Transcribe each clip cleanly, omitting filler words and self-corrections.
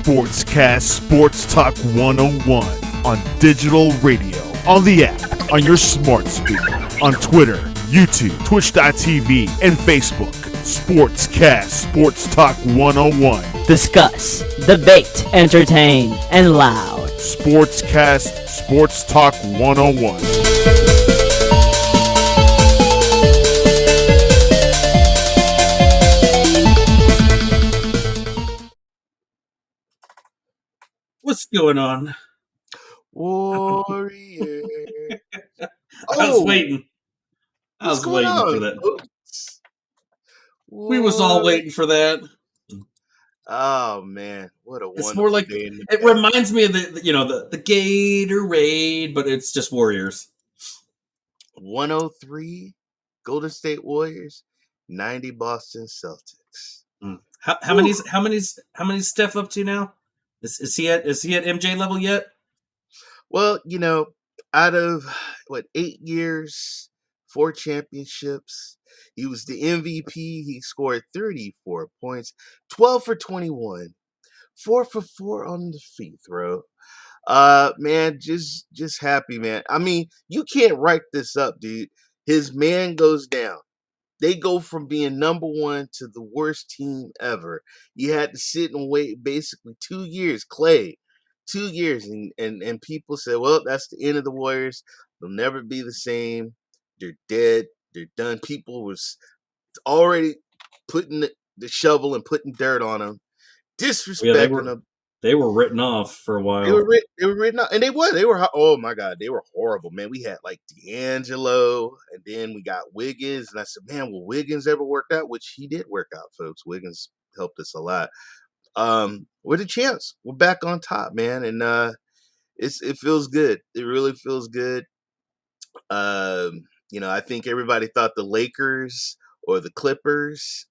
Sportscast Sports Talk 101 on digital radio, on the app, on your smart speaker, on Twitter, YouTube, Twitch.tv, and Facebook. Sportscast Sports Talk 101. Discuss, debate, entertain, and loud. Sportscast Sports Talk 101. What's going on? Warrior. I was waiting. I What's was going waiting on, for that. folks? We was all waiting for that. Oh man, what a It's wonderful more like day in the it day. reminds me of the Gatorade, but it's just Warriors. 103 Golden State Warriors, 90 Boston Celtics. How many Steph up to now? Is he at MJ level yet? Well, out of 8 years, 4 championships, he was the MVP. He scored 34 points, 12 for 21, 4 for 4 on the free throw. Man, just happy, man. I mean, you can't write this up, dude. His man goes down. They go from being number one to the worst team ever. You had to sit and wait basically 2 years, Clay, 2 years, and people said, well, that's the end of the Warriors. They'll never be the same. They're dead. They're done. People was already putting the shovel and putting dirt on them, disrespecting them. They were written off for a while. They were written out, and they were. Oh my God, they were horrible, man. We had like D'Angelo, and then we got Wiggins, and I said, man, will Wiggins ever work out? Which he did work out, folks. Wiggins helped us a lot. We're the champs. We're back on top, man, and it feels good. It really feels good. I think everybody thought the Lakers or the Clippers.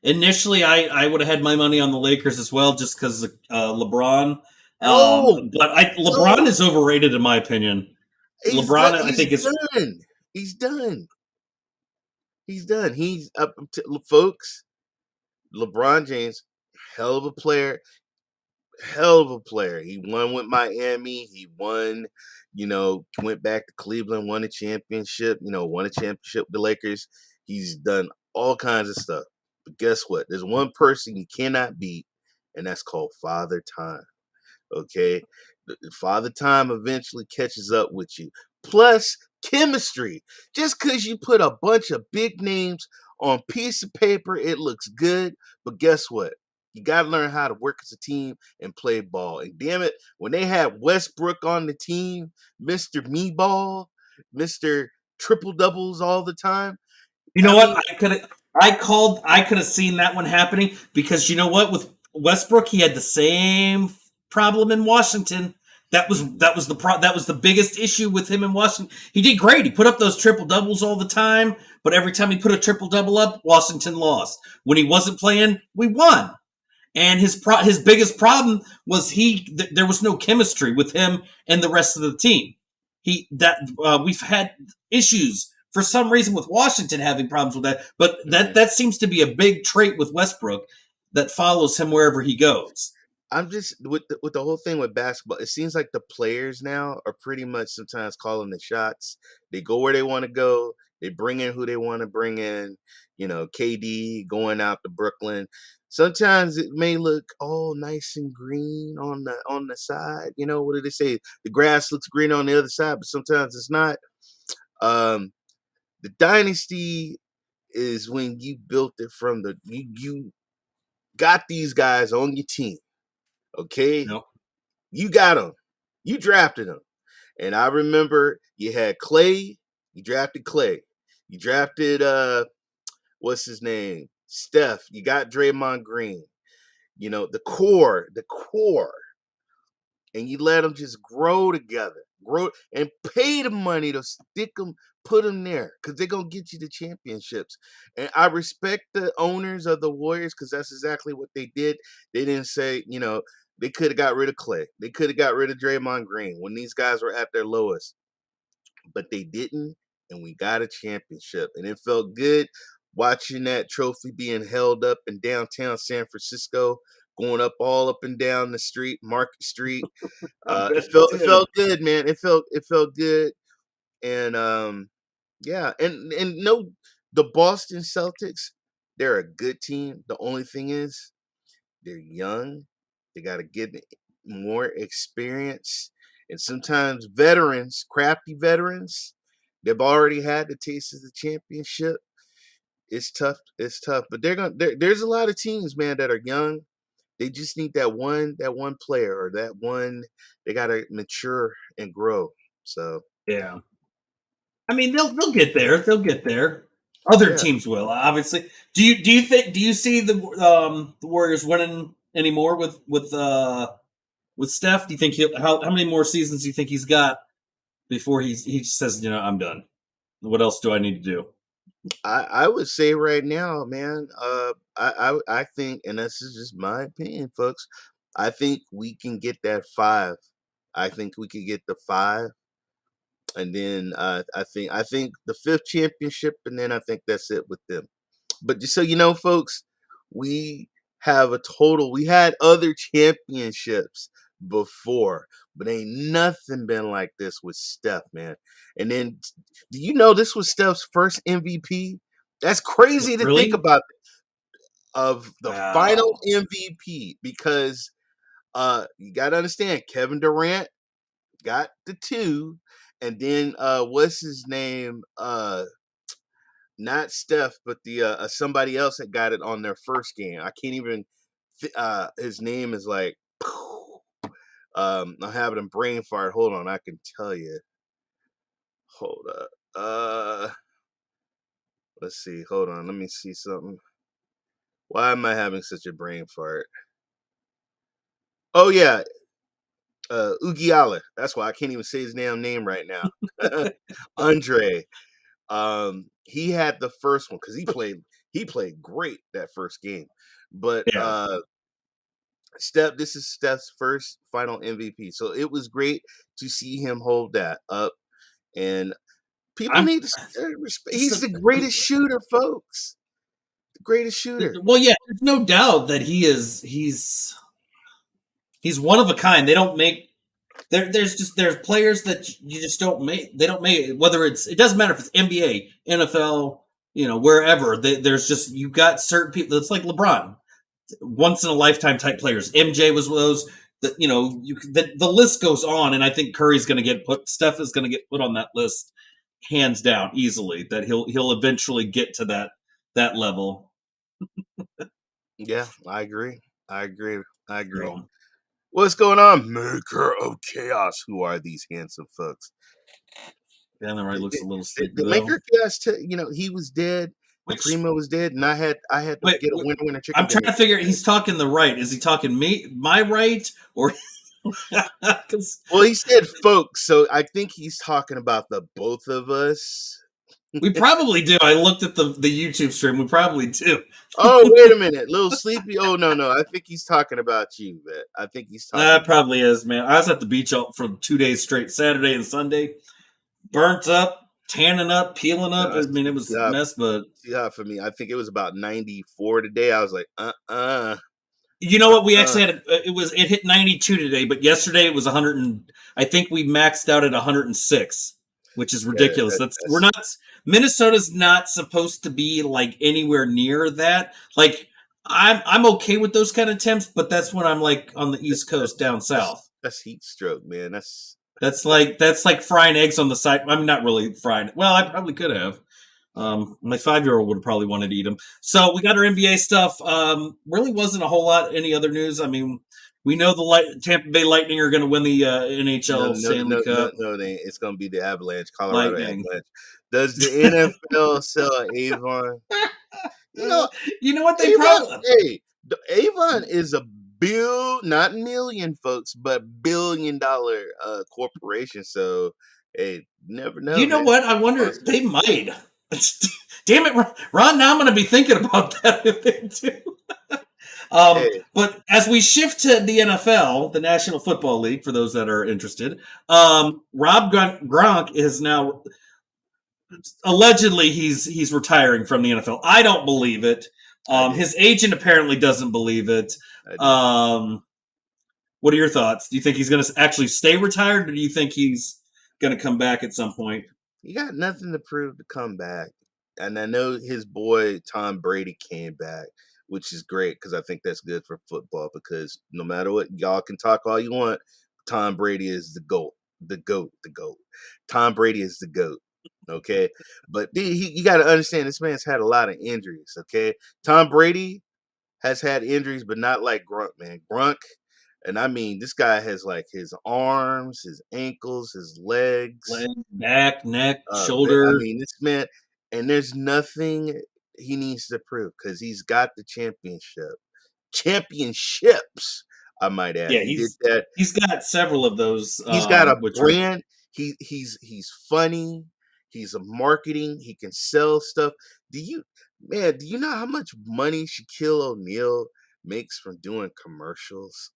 Initially I would have had my money on the Lakers as well, just because of LeBron. LeBron is overrated in my opinion. I think is done. He's done. He's done. He's up to folks. LeBron James, hell of a player. Hell of a player. He won with Miami. He won, went back to Cleveland, won a championship, won a championship with the Lakers. He's done all kinds of stuff. But guess what? There's one person you cannot beat, and that's called Father Time. Okay? Father Time eventually catches up with you. Plus, chemistry. Just because you put a bunch of big names on a piece of paper, it looks good. But guess what? You got to learn how to work as a team and play ball. And damn it, when they had Westbrook on the team, Mr. Me-Ball, Mr. Triple Doubles all the time. I could have seen that one happening, because you know what? With Westbrook, he had the same problem in Washington. That was the biggest issue with him in Washington. He did great. He put up those triple doubles all the time, but every time he put a triple double up, Washington lost. When he wasn't playing, we won. And his biggest problem was there was no chemistry with him and the rest of the team. We've had issues for some reason with Washington having problems with that, but that seems to be a big trait with Westbrook that follows him wherever he goes. I'm just with the whole thing with basketball. It seems like the players now are pretty much sometimes calling the shots. They go where they want to go. They bring in who they want to bring in. KD going out to Brooklyn. Sometimes it may look all nice and green on the side. What do they say? The grass looks green on the other side, but sometimes it's not. The dynasty is when you built it from you got these guys on your team. Okay? Nope. You got them. You drafted them. And I remember you had Clay. You drafted Clay. You drafted, what's his name? Steph. You got Draymond Green. The core. And you let them just grow together. Grow and pay the money to stick them, put them there, because they're going to get you the championships. And I respect the owners of the Warriors, because that's exactly what they did. They didn't say, they could have got rid of Clay. They could have got rid of Draymond Green when these guys were at their lowest. But they didn't, and we got a championship. And it felt good. watching that trophy being held up in downtown San Francisco, going up all up and down the street, Market Street. I bet It it felt good, man. It felt good. And yeah, and no, the Boston Celtics, they're a good team. The only thing is they're young. They got to get more experience. And sometimes veterans, crafty veterans, they've already had the taste of the championship. It's tough. It's tough. But there's a lot of teams, man, that are young. They just need that one player or that one. They got to mature and grow. So Yeah. I mean, they'll get there. They'll get there. Other yeah, teams will, obviously. Do you see the Warriors winning anymore with Steph? Do you think how many more seasons do you think he's got before he says, I'm done? What else do I need to do? I would say right now, man. I think, and this is just my opinion, folks. I think we can get that 5. I think we could get the 5, and then I think the 5th championship, and then I think that's it with them. But just so you know, folks, we we had other championships before, but ain't nothing been like this with Steph, man. And then, do you know this was Steph's first MVP? That's crazy to think Really? about, of the final Wow. MVP, because you got to understand, Kevin Durant got the 2, and then what's his name? Not Steph, but the somebody else that got it on their first game. I can't even. His name is like. I'm having a brain fart. Hold on, I can tell you. Hold up. Let's see. Hold on. Let me see something. Why am I having such a brain fart? Oh yeah, Ugiala. That's why I can't even say his damn name right now. Andre. He had the first one because he played great that first game. But Yeah. This is Steph's first final MVP. So it was great to see him hold that up. And people I'm need to respect. He's the greatest shooter, folks. The greatest shooter. well, yeah. There's no doubt that he's one of a kind. They don't make there's players that you just don't make. They don't make it. Whether it doesn't matter if it's NBA, NFL, wherever. There's just you got certain people. It's like LeBron, once in a lifetime type players. MJ was one of those. That the list goes on, and I think Curry's going to get put. Steph is going to get put on that list, hands down, easily. That he'll eventually get to that level. Yeah, I agree. I agree. I agree. So, What's going on, Maker of Chaos? Who are these handsome folks? Dan the right looks a little sleepy The though. Maker of Chaos, he was dead. And Which Primo was dead, and I had to wait, get a winner chicken I'm trying dinner. to figure. He's talking the right. Is he talking my right, or? 'Cause Well, he said folks, so I think he's talking about the both of us. we probably do. I looked at the YouTube stream. We probably do. Oh, wait a minute, little sleepy. Oh no, I think he's talking about you, man. I think he's talking That about. probably is, man. I was at the beach for 2 days straight, Saturday and Sunday. Burnt up, tanning up, peeling up. I mean, it was a mess, but Too hot for me. I think it was about 94 today. I was like, you know what? We actually had it hit 92 today, but yesterday it was 100. I think we maxed out at 106, which is ridiculous. We're not. Minnesota's not supposed to be like anywhere near that. Like I'm okay with those kind of temps, but that's when I'm like on the East Coast down south. That's heat stroke, man. That's like frying eggs on the side. I'm not really frying. Well, I probably could have. My 5-year-old would have probably wanted to eat them. So we got our NBA stuff. Really wasn't a whole lot any other news. I mean, we know the Tampa Bay Lightning are going to win the NHL Stanley Cup. No, it ain't. It's gonna be the Avalanche, Colorado Lightning. Avalanche. Does the NFL sell Avon? You know what they Avon. probably. Hey, Avon is a not million folks, but $billion corporation. So hey, never know, You know man. what? I wonder. They might. Damn it, Ron! Now I'm going to be thinking about that if they do. Hey, But as we shift to the NFL, the National Football League, for those that are interested, Rob Gronk is now allegedly he's retiring from the NFL. I don't believe it. I did. His agent apparently doesn't believe it. I did. What are your thoughts? Do you think he's going to actually stay retired, or do you think he's going to come back at some point? He got nothing to prove to come back. And I know his boy Tom Brady came back, which is great because I think that's good for football because no matter what, y'all can talk all you want. Tom Brady is the GOAT. The GOAT. The GOAT. Tom Brady is the GOAT. Okay. But you got to understand this man's had a lot of injuries. Okay. Tom Brady has had injuries, but not like Grunk, man. Grunk, and I mean, this guy has like his arms, his ankles, his legs, Leg, back, neck, I shoulder. mean, this man, and there's nothing he needs to prove because he's got the championships. I might add, Yeah, he did that. he's got several of those. He's got a Which are brand. He's funny. He's a marketing. He can sell stuff. Do you know how much money Shaquille O'Neal makes from doing commercials?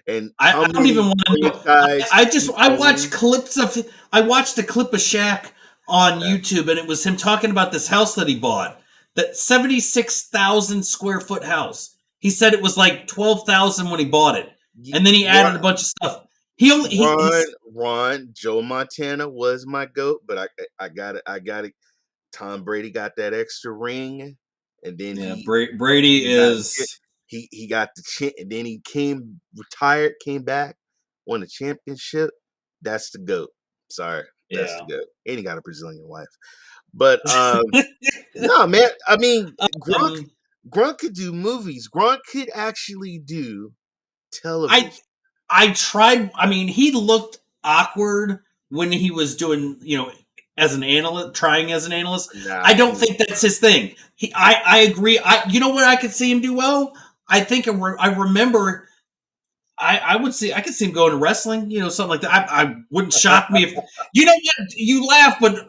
And how I don't even many want to know. franchise he I watched owns? clips of. I watched a clip of Shaq on Yeah. YouTube, and it was him talking about this house that he bought, that 76,000 square foot house. He said it was like 12,000 when he bought it, and then he added a bunch of stuff. He only Ron, Joe Montana was my GOAT, but I got it. Tom Brady got that extra ring, and then Brady he got is. he got the and then he retired, came back, won a championship. That's the GOAT. Sorry, that's the Yeah. GOAT. And he got a Brazilian wife. But no, man. I mean, Grunt could do movies. Grunt could actually do television. I tried. I mean, he looked awkward when he was doing, as an analyst, trying as an analyst. Nah, I don't think that's his thing. I agree. You know what I could see him do well? I think I remember. I could see him going to wrestling, something like that. I wouldn't shock me if, you know what, you laugh, but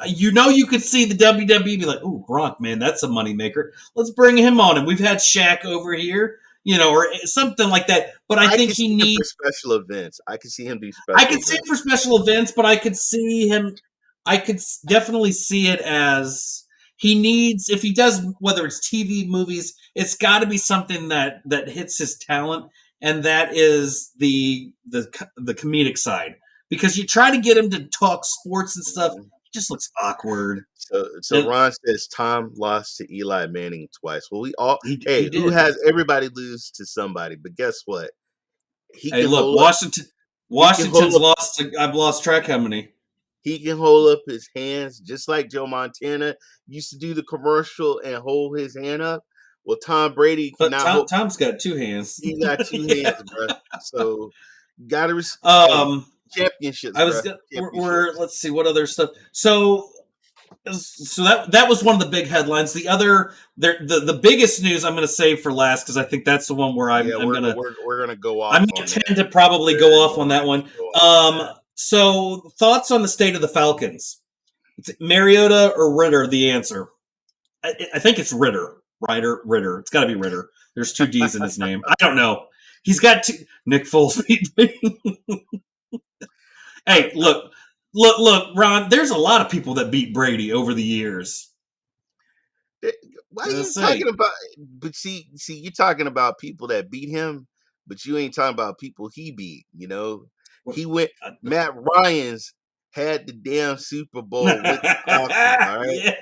you could see the WWE be like, "Ooh, Gronk, man, that's a moneymaker. Let's bring him on." And we've had Shaq over here, or something like that. But I think he needs for special events. I can see him do special. I could see it for special events, but I could see him. I could definitely see it as he needs, if he does, whether it's TV, movies, it's got to be something that hits his talent. And that is the comedic side, because you try to get him to talk sports and stuff, it just looks awkward. So Ron says Tom lost to Eli Manning twice. Well, he did. Everybody lose to somebody, but guess what? Washington's lost to, I've lost track how many. He can hold up his hands just like Joe Montana used to do the commercial and hold his hand up. Well, Tom Brady cannot. Tom's got two hands. He got two hands, bro. So gotta championships. Let's see what other stuff. So that was one of the big headlines. The other, the biggest news I'm going to save for last, because I think that's the one where we're gonna go off. I'm going to tend to probably go off on that one. So thoughts on the state of the Falcons? Mariota or Ritter? The answer. I think it's Ritter. Ritter. It's got to be Ritter. There's two D's in his name. I don't know. He's got two. Nick Foles. Hey, look, Ron. There's a lot of people that beat Brady over the years. Why are you talking about? But see, you're talking about people that beat him, but you ain't talking about people he beat. He went. Matt Ryan's had the damn Super Bowl with the Falcons. All right.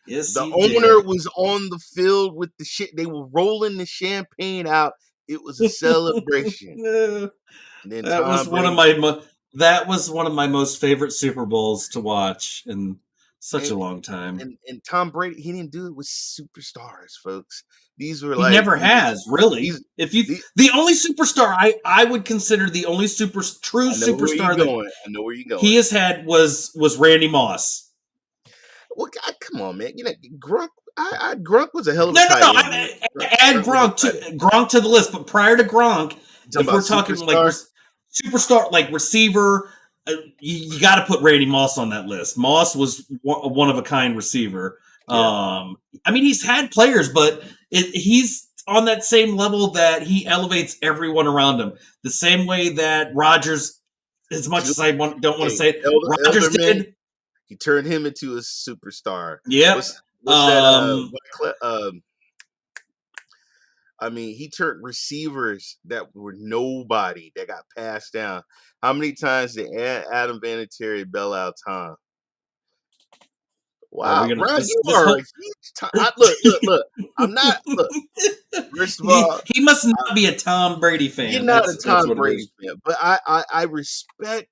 Yes, the owner was on the field with the shit. They were rolling the champagne out. It was a celebration. And then that was one of my most favorite Super Bowls to watch in such a long time. And Tom Brady, he didn't do it with superstars, folks. These were he never has, really. The only superstar I would consider the only true superstar that I know where you're going. He has had was Randy Moss. Well, God, come on, man. Gronk. Gronk was a hell of a tight end. Add Gronk to the list, but prior to Gronk, if we're talking superstar, like receiver, you got to put Randy Moss on that list. Moss was a one of a kind receiver. Yeah. I mean, he's had players, but he's on that same level that he elevates everyone around him. The same way that Rodgers, as much as I don't want to say it, Rodgers did. He turned him into a superstar. Yep. What's that? I mean, he turned receivers that were nobody that got passed down. How many times did Adam Vinatieri bail out Tom? Are we Wow, gonna Brian, this you this are a whole huge Tom. Look. I'm not. Look, first of all, he must not be a Tom Brady you're fan. not a That's Tom what it Brady is. fan, but I respect.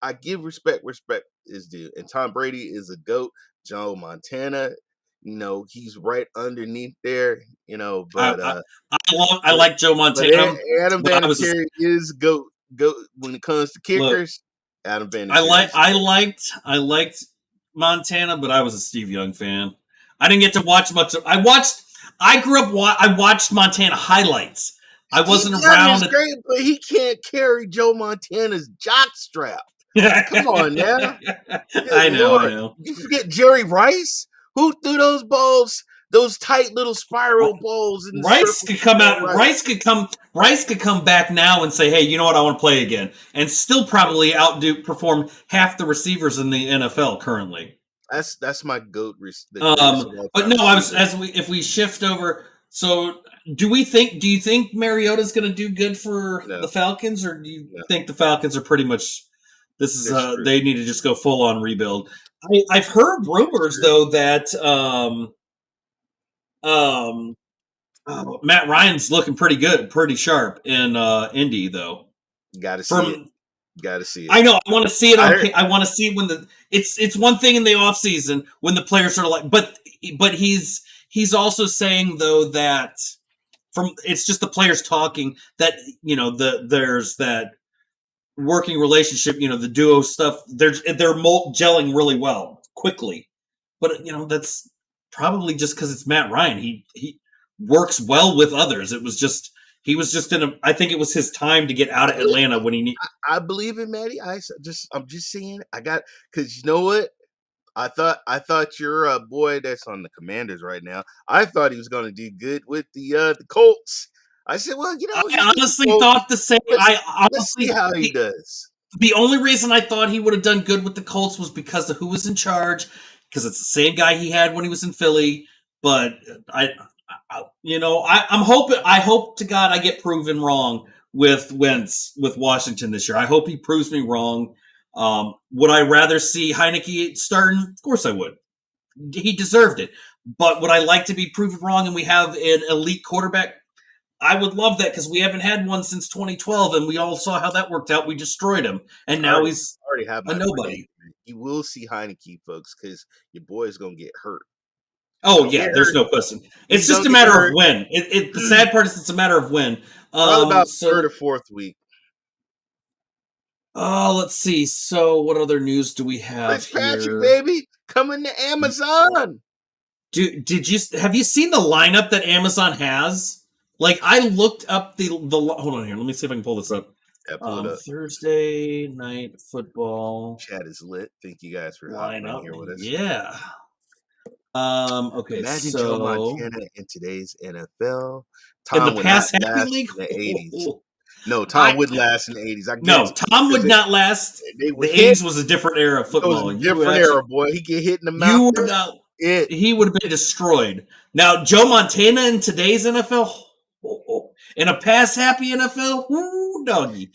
I give respect. Respect is due, and Tom Brady is a goat. Joe Montana, he's right underneath there. I But I, I but, like Joe but Montana, Adam but I was Vinatieri is goat. Goat when it comes to look. kickers. Adam Vinatieri is I liked Montana, but I was a Steve Young fan. I didn't get to watch much of. I grew up. I watched Montana highlights. I Steve wasn't Young is around. great, but he can't carry Joe Montana's jock strap. Come on now. Good I know. I Lord. know. You forget Jerry Rice? Who threw those balls, those tight little spiral balls in the Rice circle? could come out. Right. Rice could come back now and say, "Hey, you know what? I want to play again," and still probably perform half the receivers in the NFL currently. That's my goat, the greatest of all But time no, I was receiver. if we shift over. So, do you think Mariota's going to do good for No, the Falcons, or do you no, think the Falcons are pretty much they're screwed. they need to just go full on rebuild? I've heard They're rumors screwed. though that Matt Ryan's looking pretty good, pretty sharp in Indy though. You got to see it. From Got to see it. I know I want to see it I on. heard, I want to see it when it's one thing in the off season when the players are like, but he's also saying though that from it's just the players talking that there's that working relationship, the duo stuff. They're gelling really well quickly, but that's probably just because it's Matt Ryan. He works well with others. He was just in a. I think it was his time to get out of Atlanta when he. I believe in Matty Ice. I'm just saying. Because you know what? I thought your boy that's on the Commanders right now. I thought he was going to do good with the Colts. I said, well, he's I with the honestly Colts. thought the same. Let's see how he does. The only reason I thought he would have done good with the Colts was because of who was in charge, because it's the same guy he had when he was in Philly. But I'm hoping. I hope to God I get proven wrong with Wentz with Washington this year. I hope he proves me wrong. Would I rather see Heineke starting? Of course I would. He deserved it. But would I like to be proven wrong and we have an elite quarterback? I would love that because we haven't had one since 2012, and we all saw how that worked out. We destroyed him, and now he's I already have a my nobody. prediction. You will see Heineke, folks, because your boy is going to get hurt. Oh Don't yeah, get there's hurt. no question. He's It's just going a to get matter of hurt. when. The sad part is it's a matter of when. Probably about third So or fourth week. let's see. So what other news do we have Fitzpatrick, here? baby, coming to Amazon. Did you have you seen the lineup that Amazon has? Like I looked up the hold on here. Let me see if I can pull this up. Yeah, pull it up. Thursday night football Chat is lit. Thank you guys for hopping on lineup. here with us. Yeah. Okay, Imagine Joe so Montana in today's NFL. in the Tom would not past Happy last League, in the 80s. No, I Tom wouldn't last in the 80s. I no, guarantee Tom because would not last. they The would hit. '80s was a different era of It was football. a different era, boy. He get hit in the mouth. You would not. It. He would have been destroyed. Now, Joe Montana in today's NFL, in a pass happy NFL, ooh, doggy.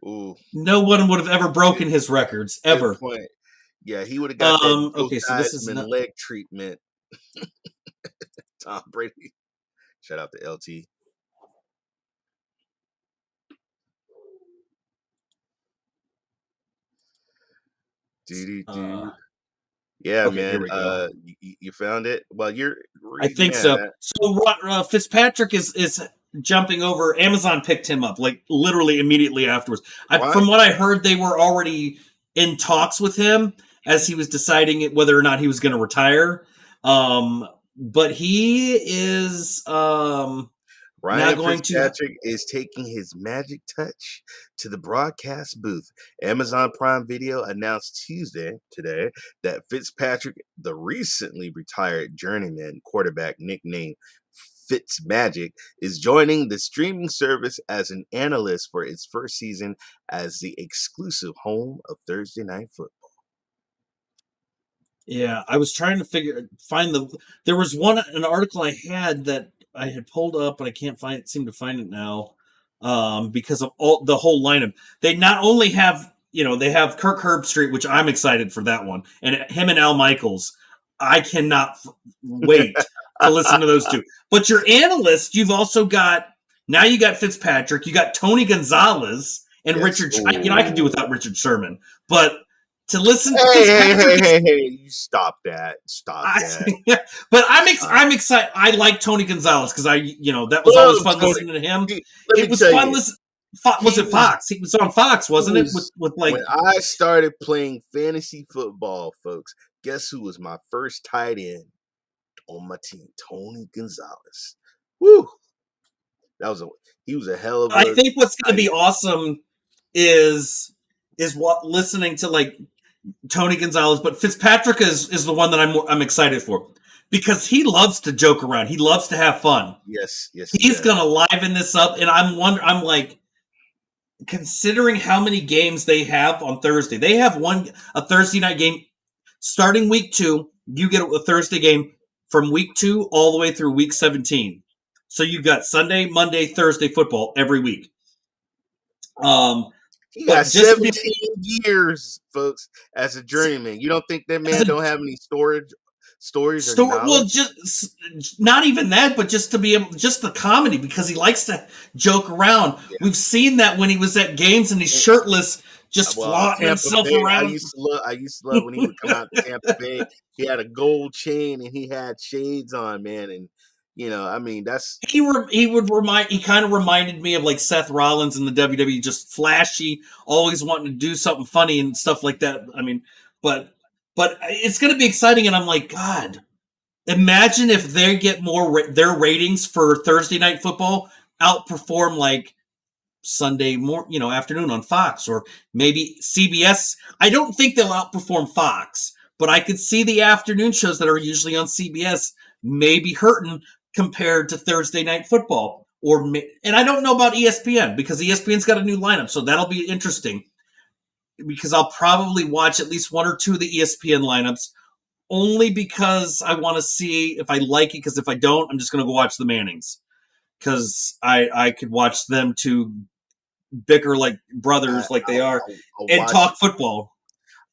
Ooh, No one would have ever broken his records good ever. point. Yeah, he would have got that Joe Okay, so this is Theismann not. leg treatment. Tom Brady. Shout out to LT. Do. Yeah, Okay, here man. we go. You found it. Well, you're I reading think so. that. So Fitzpatrick is jumping over. Amazon picked him up like literally immediately afterwards. Why? From what I heard, they were already in talks with him as he was deciding whether or not he was going to retire. But he is now Ryan going to. Fitzpatrick is taking his magic touch to the broadcast booth. Amazon Prime Video announced today, that Fitzpatrick, the recently retired journeyman quarterback nicknamed Fitzmagic, is joining the streaming service as an analyst for its first season as the exclusive home of Thursday Night Football. Yeah, I was trying to find there was an article I had that I had pulled up, but I can't seem to find it now. Because of the whole lineup. They not only have, they have Kirk Herbstreit, which I'm excited for that one, and him and Al Michaels. I cannot wait to listen to those two. But your analyst, you've also got, now you got Fitzpatrick, you got Tony Gonzalez and Yes. Richard. I could do without Richard Sherman, but to listen to Hey, you stop that. Stop that. But I'm excited. I like Tony Gonzalez because that was always fun listening to him. It was fun listening. Was it Fox? He was on Fox, wasn't it? With like, when I started playing fantasy football, folks, guess who was my first tight end on my team? Tony Gonzalez. Woo! He was a hell of a. I think what's going to be awesome is what listening to like Tony Gonzalez, but Fitzpatrick is the one that I'm excited for because he loves to joke around. He loves to have fun. Yes. He's gonna liven this up, and I'm like, considering how many games they have on Thursday. They have a Thursday night game starting week 2. You get a Thursday game from week 2 all the way through week 17. So you've got Sunday, Monday, Thursday football every week. He got 17 years, folks, as a journeyman. You don't think that man don't have any stories or knowledge? Well, just not even that, but just to be able, just the comedy, because he likes to joke around. Yeah. We've seen that when he was at games and he's shirtless, just flaunting himself around. I used to love when he would come out to Tampa Bay. He had a gold chain and he had shades on, man, and I mean, that's he kind of reminded me of like Seth Rollins in the WWE, just flashy, always wanting to do something funny and stuff like that. I mean, but it's going to be exciting, and I'm like, God, imagine if they get their ratings for Thursday night football outperform like Sunday afternoon on Fox, or maybe CBS. I don't think they'll outperform Fox, but I could see the afternoon shows that are usually on CBS maybe hurting compared to Thursday night football. And I don't know about ESPN because ESPN's got a new lineup, so that'll be interesting because I'll probably watch at least one or two of the ESPN lineups only because I want to see if I like it, because if I don't, I'm just going to go watch the Mannings because I could watch them two bicker like brothers like they are and talk football.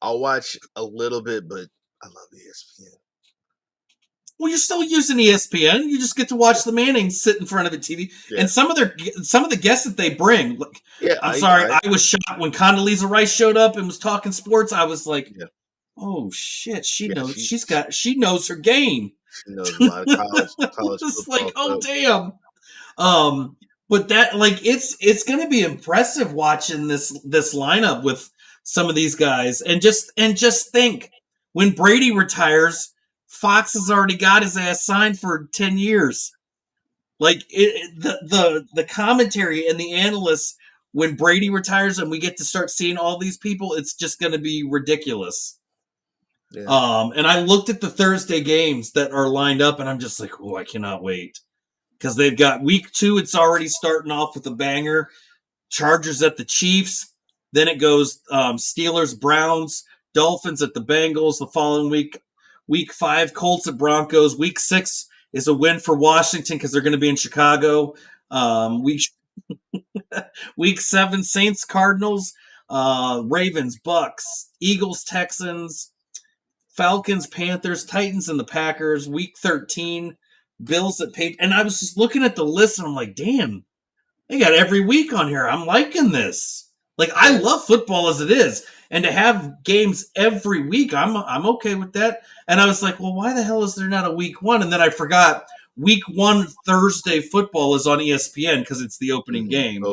I'll watch a little bit, but I love ESPN. Well, you're still using ESPN. You just get to watch the Mannings sit in front of a TV, and some of the guests that they bring. Like, I was shocked when Condoleezza Rice showed up and was talking sports. I was like, "Oh shit, she knows. She knows her game. She knows a lot of college football." It's like, oh damn. But that it's going to be impressive watching this lineup with some of these guys, and just think when Brady retires. Fox has already got his ass signed for 10 years. Like the commentary and the analysts when Brady retires and we get to start seeing all these people, it's just going to be ridiculous. Yeah. And I looked at the Thursday games that are lined up and I'm just like, oh, I cannot wait. Because they've got week 2, it's already starting off with a banger. Chargers at the Chiefs. Then it goes Steelers, Browns, Dolphins at the Bengals the following week. Week 5, Colts at Broncos. Week 6 is a win for Washington because they're going to be in Chicago. Week 7, Saints, Cardinals, Ravens, Bucks, Eagles, Texans, Falcons, Panthers, Titans, and the Packers. Week 13, Bills at Patriots. And I was just looking at the list, and I'm like, damn, they got every week on here. I'm liking this. Like, I love football as it is. And to have games every week, I'm okay with that. And I was like, well, why the hell is there not a week 1? And then I forgot week 1 Thursday football is on ESPN because it's the opening game.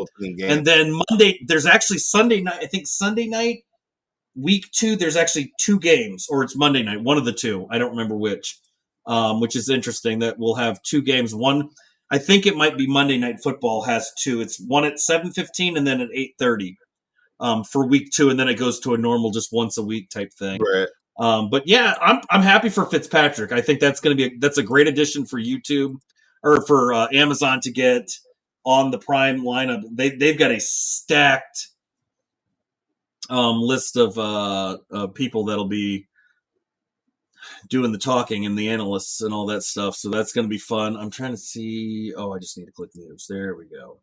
And then Monday, there's actually Sunday night. I think Sunday night, week 2, there's actually 2 games, or it's Monday night, one of the 2. I don't remember which is interesting that we'll have 2 games. One, I think it might be Monday Night Football has 2. It's one at 7:15 and then at 8:30. For week 2, and then it goes to a normal just once a week type thing. Right. But yeah, I'm happy for Fitzpatrick. I think that's going to be that's a great addition for YouTube or for Amazon to get on the Prime lineup. They've got a stacked list of people that'll be. doing the talking and the analysts and all that stuff. So that's going to be fun. I'm trying to see. Oh, I just need to click news. There we go.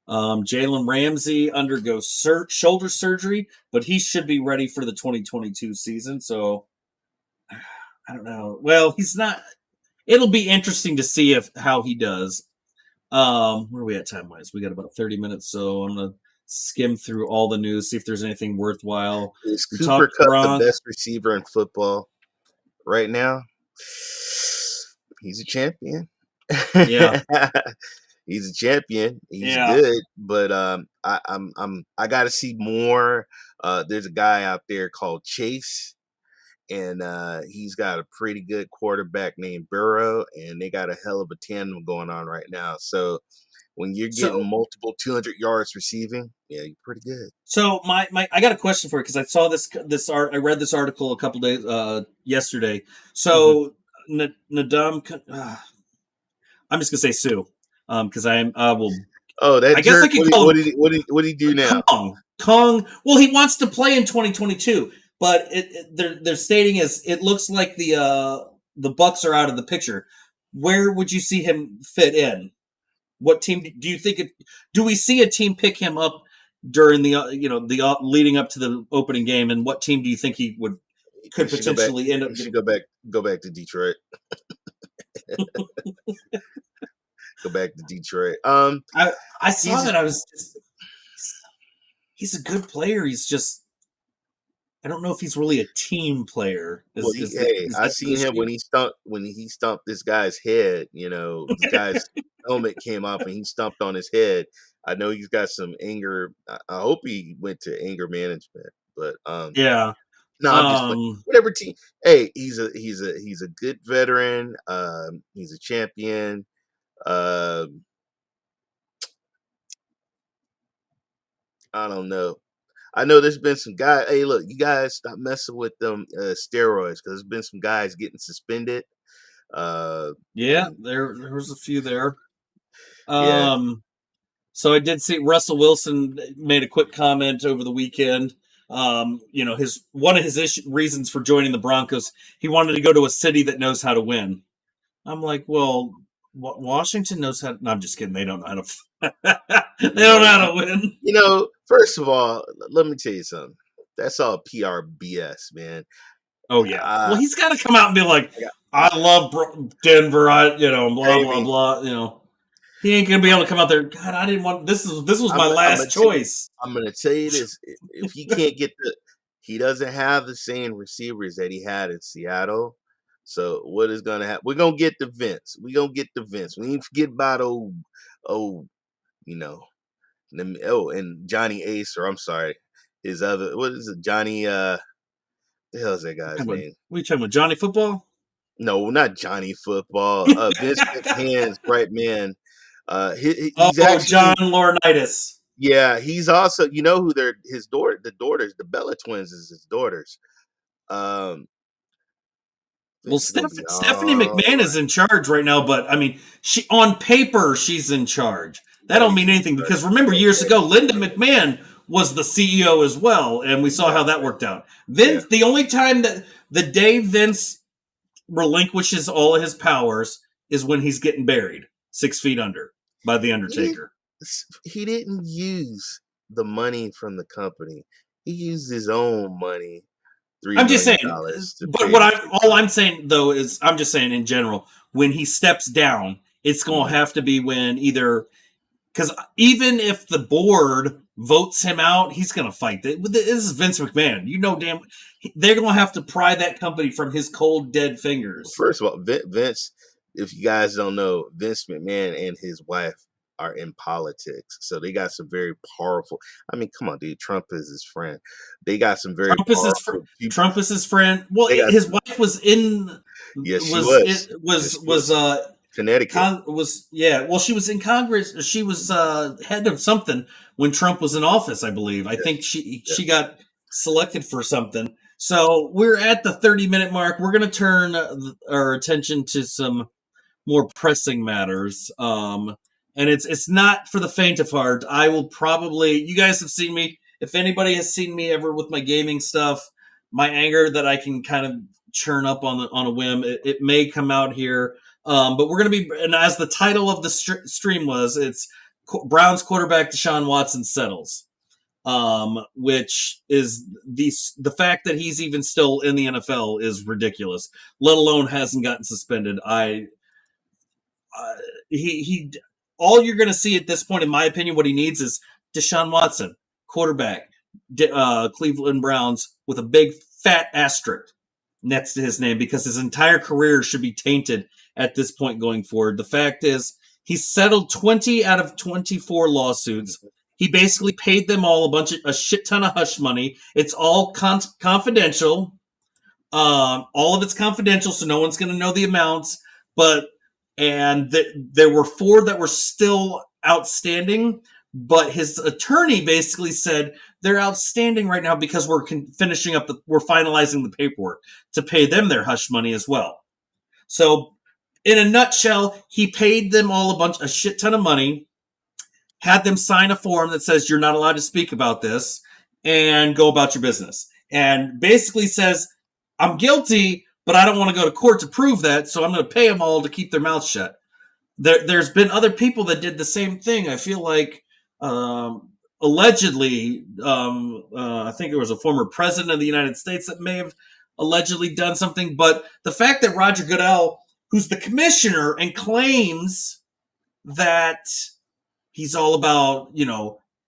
Jalen Ramsey undergoes shoulder surgery, but he should be ready for the 2022 season. So I don't know. Well, he's not. It'll be interesting to see how he does. Where are we at time wise? We got about 30 minutes, so I'm gonna skim through all the news, see if there's anything worthwhile. Is We Cooper talked Cup the Gronk. best receiver in football right now? He's a champion. Yeah. He's a champion. He's Yeah. good, but I got to see more. There's a guy out there called Chase, and he's got a pretty good quarterback named Burrow, and they got a hell of a tandem going on right now. So when you're getting So, multiple 200 yards receiving, yeah, you're pretty good. so I got a question for you because I saw this art. I read this article a couple days yesterday. So Nadam, I'm just gonna say Sue, because I will. Oh, that I guess I jerk! could call him What did he do now? Kong. Well, he wants to play in 2022, but they're stating it looks like the Bucks are out of the picture. Where would you see him fit in? What team do you think? Do we see a team pick him up during the leading up to the opening game? And what team do you think he could potentially end up? He should go back to Detroit. Go back to Detroit. I saw that. I was just, he's a good player. He's just, I don't know if he's really a team player. I seen him when he stumped this guy's head. This guy's helmet came off and he stumped on his head. I know he's got some anger. I hope he went to anger management, but yeah. no, I'm just playing. Whatever team. Hey, he's a good veteran. He's a champion. I don't know. I know there's been some guys. Hey, look, you guys stop messing with them steroids because there's been some guys getting suspended. Yeah, there was a few there. Yeah. So I did see Russell Wilson made a quick comment over the weekend. One of his reasons for joining the Broncos, he wanted to go to a city that knows how to win. I'm like, well, Washington knows how. No, I'm just kidding. They don't know how to. They don't know how to win. First of all, let me tell you something. That's all PR BS, man. Oh yeah. Well, he's got to come out and be like, I love Denver. Blah blah blah. He ain't gonna be able to come out there. God, I didn't want this. Was my last choice. I'm gonna tell you this: if he can't he doesn't have the same receivers that he had in Seattle. So what is gonna happen? We're gonna get the Vince. We ain't forget about and Johnny Ace, or I'm sorry, his other, what is it, Johnny? The hell's that guy's name? What are you talking about, Johnny Football? No, not Johnny Football. Vince McMahon's right man. He's actually John Laurinaitis. Yeah, he's also, who his daughter, the Bella twins is his daughters. Well, Stephanie McMahon is in charge right now, but I mean, on paper she's in charge. That don't mean anything because remember years ago, Linda McMahon was the CEO as well, and we saw how that worked out. Vince, the only time that the day Vince relinquishes all of his powers is when he's getting buried 6 feet under by the Undertaker. He didn't use the money from the company. He used his own money. I'm just saying, but all I'm saying though is I'm just saying in general, when he steps down, it's going to have to be when either. Because even if the board votes him out, he's going to fight. This is Vince McMahon. Damn, they're going to have to pry that company from his cold, dead fingers. First of all, Vince, if you guys don't know, Vince McMahon and his wife are in politics. So they got some very powerful. I mean, come on, dude. Trump is his friend. They got some very powerful people. Trump is his friend. Well, his wife was in. Yes, she was. Was Connecticut well, she was in Congress. She was head of something when Trump was in office, I believe. I think she got selected for something. So we're at the 30-minute mark. We're going to turn our attention to some more pressing matters. And it's not for the faint of heart. I will probably, you guys have seen me. If anybody has seen me ever with my gaming stuff, my anger that I can kind of churn up on a whim. It may come out here, but we're going to be. And as the title of the stream was, it's Browns quarterback Deshaun Watson settles, which is the fact that he's even still in the NFL is ridiculous. Let alone hasn't gotten suspended. He all you're going to see at this point, in my opinion, what he needs is Deshaun Watson, quarterback, Cleveland Browns, with a big fat asterisk next to his name, because his entire career should be tainted at this point going forward. The fact is, he's settled 20 out of 24 lawsuits. He basically paid them all a shit ton of hush money. It's all confidential. All of it's confidential, so no one's going to know the amounts. And there were 4 that were still outstanding, but his attorney basically said they're outstanding right now because we're we're finalizing the paperwork to pay them their hush money as well. So, in a nutshell, he paid them all a shit ton of money, had them sign a form that says you're not allowed to speak about this, and go about your business. And basically says, I'm guilty, but I don't want to go to court to prove that, so I'm going to pay them all to keep their mouths shut. There's been other people that did the same thing. I feel like allegedly, I think it was a former president of the United States that may have allegedly done something. But the fact that Roger Goodell, who's the commissioner and claims that he's all about,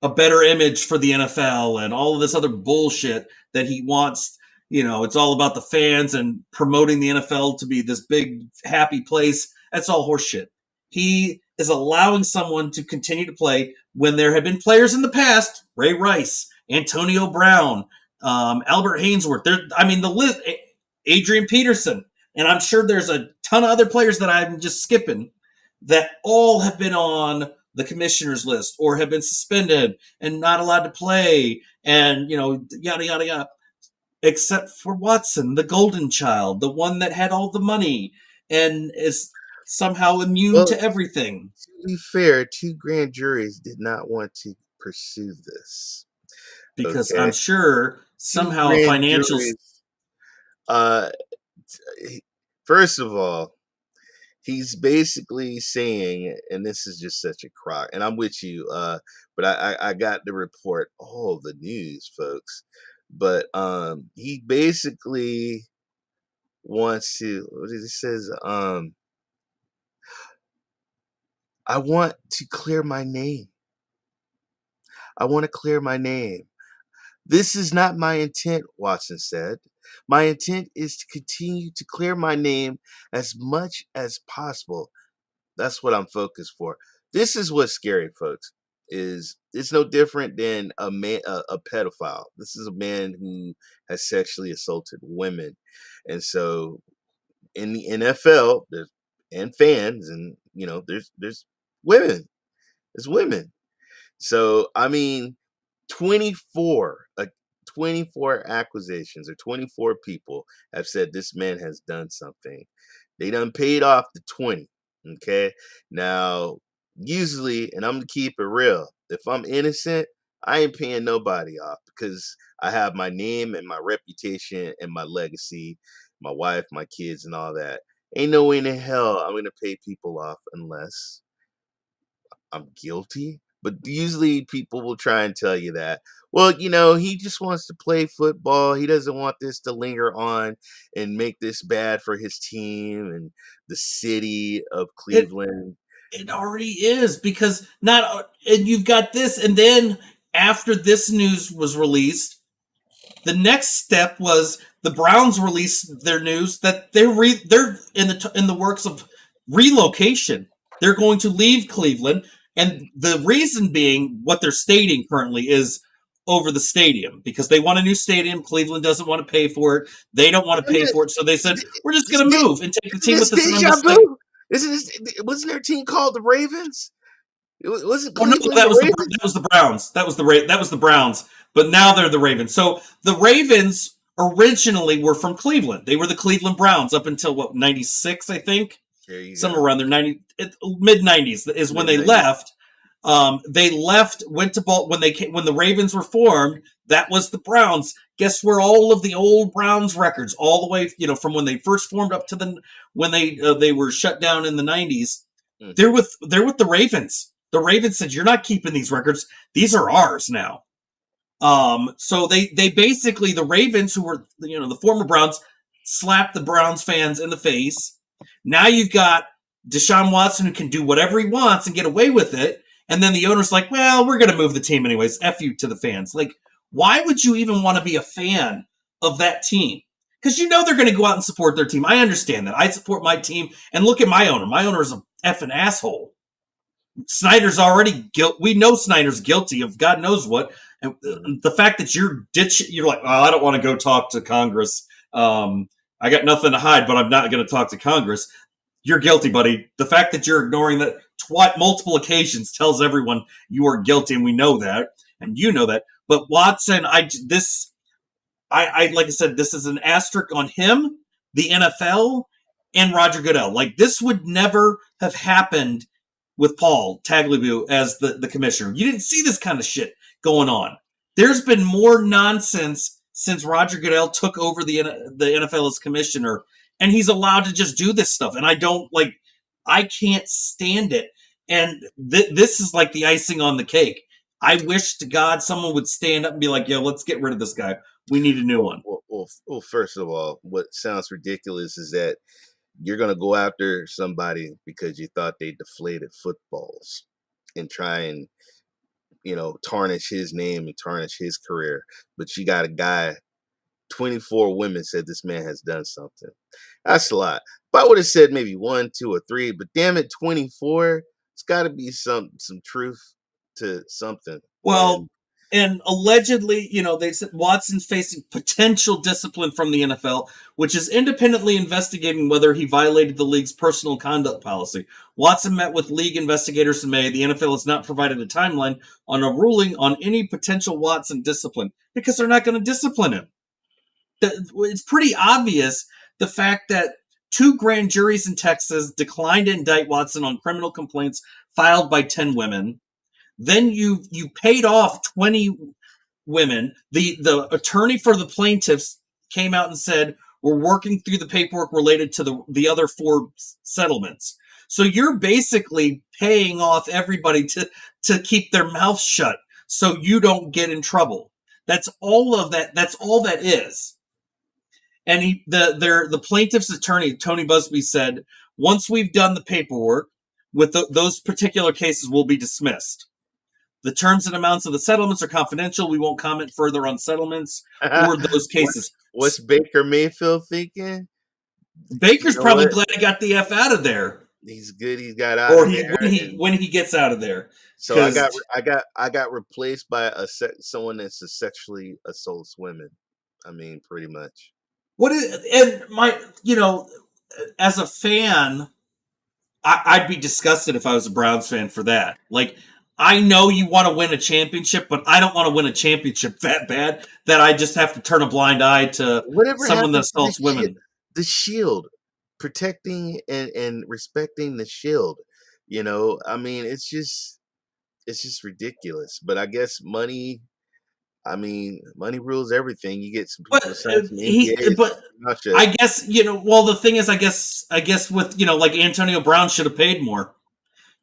a better image for the NFL and all of this other bullshit that he wants, it's all about the fans and promoting the NFL to be this big, happy place. That's all horseshit. He is allowing someone to continue to play when there have been players in the past, Ray Rice, Antonio Brown, Albert Hainsworth. The list, Adrian Peterson, and I'm sure there's a ton of other players that I'm just skipping that all have been on the commissioner's list or have been suspended and not allowed to play, and yada yada yada. Except for Watson, the golden child, the one that had all the money and is somehow immune to everything. To be fair, 2 grand juries did not want to pursue this. Because I'm sure somehow financials... First of all, he's basically saying, and this is just such a crock, and I'm with you, but I got to report all the news, folks. But he basically wants to, what he says, I want to clear my name. I want to clear my name. This is not my intent, Watson said. My intent is to continue to clear my name as much as possible. That's what I'm focused for. This is what's scary, folks. It's no different than a pedophile. This is a man who has sexually assaulted women. And so in the NFL, and fans, and there's women. There's women. So 24 accusations, or 24 people have said this man has done something. They done paid off the 20. Okay. Now, usually, and I'm gonna keep it real, if I'm innocent, I ain't paying nobody off, because I have my name and my reputation and my legacy, my wife, my kids, and all that. Ain't no way in hell I'm gonna pay people off unless I'm guilty. But usually people will try and tell you that, well, he just wants to play football. He doesn't want this to linger on and make this bad for his team and the city of Cleveland. It already is, because and you've got this, and then after this news was released, the next step was the Browns released their news that they're in the works of relocation. They're going to leave Cleveland. And the reason being, what they're stating currently, is over the stadium, because they want a new stadium. Cleveland doesn't want to pay for it. They don't want to pay for it. So they said, we're just going to move and take the team with us. Wasn't their team called the Ravens? Wasn't Cleveland that was the Browns. That was the Browns. But now they're the Ravens. So the Ravens originally were from Cleveland. They were the Cleveland Browns up until 96, I think. Somewhere around there, mid-90s is when they left. They left, went to Ball when they came, when the Ravens were formed. That was the Browns. Guess where all of the old Browns records, all the way, from when they first formed up to when they were shut down in the 90s. Mm. They're with the Ravens. The Ravens said, "You're not keeping these records. These are ours now." So they basically, the Ravens, who were the former Browns, slapped the Browns fans in the face. Now you've got Deshaun Watson, who can do whatever he wants and get away with it. And then the owner's like, well, we're going to move the team anyways. F you to the fans. Like, why would you even want to be a fan of that team? Because they're going to go out and support their team. I understand that. I support my team. And look at my owner. My owner is a effing asshole. Snyder's already guilty. We know Snyder's guilty of God knows what. And the fact that you're like, oh, I don't want to go talk to Congress. I got nothing to hide, but I'm not going to talk to Congress. You're guilty, buddy. The fact that you're ignoring that multiple occasions tells everyone you are guilty, and we know that, and you know that. But Watson, like I said, this is an asterisk on him, the NFL, and Roger Goodell. Like, this would never have happened with Paul Tagliabue as the commissioner. You didn't see this kind of shit going on. There's been more nonsense since Roger Goodell took over the NFL as commissioner, and he's allowed to just do this stuff. And I can't stand it. And this is like the icing on the cake. I wish to God someone would stand up and be like, yo, let's get rid of this guy. We need a new one. Well, first of all, what sounds ridiculous is that you're going to go after somebody because you thought they deflated footballs and try and, tarnish his name and tarnish his career. But you got a guy, 24 women said this man has done something. That's a lot. If I would have said maybe 1, 2, or 3, but damn it, 24, it's got to be some truth to something. Well, and allegedly, they said Watson's facing potential discipline from the NFL, which is independently investigating whether he violated the league's personal conduct policy. Watson met with league investigators in May. The NFL has not provided a timeline on a ruling on any potential Watson discipline because they're not going to discipline him. It's pretty obvious the fact that 2 grand juries in Texas declined to indict Watson on criminal complaints filed by 10 women. Then you paid off 20 women. The attorney for the plaintiffs came out and said, we're working through the paperwork related to the other 4 settlements. So you're basically paying off everybody to keep their mouth shut so you don't get in trouble. That's all of that. That's all that is. And the plaintiff's attorney, Tony Busby, said, once we've done the paperwork with those particular cases will be dismissed. The terms and amounts of the settlements are confidential. We won't comment further on settlements or those cases. What's Baker Mayfield thinking? Baker's probably glad he got the F out of there. He's good. He got out of there. When he gets out of there. So I got replaced by someone that's sexually assaults women. I mean, pretty much. As a fan, I'd be disgusted if I was a Browns fan for that. Like, I know you want to win a championship, but I don't want to win a championship that bad that I just have to turn a blind eye to someone that assaults women. The shield, protecting and respecting the shield. I mean, it's just ridiculous. But I guess money rules everything. You get some people. But I guess Well, the thing is, I guess with like Antonio Brown should have paid more.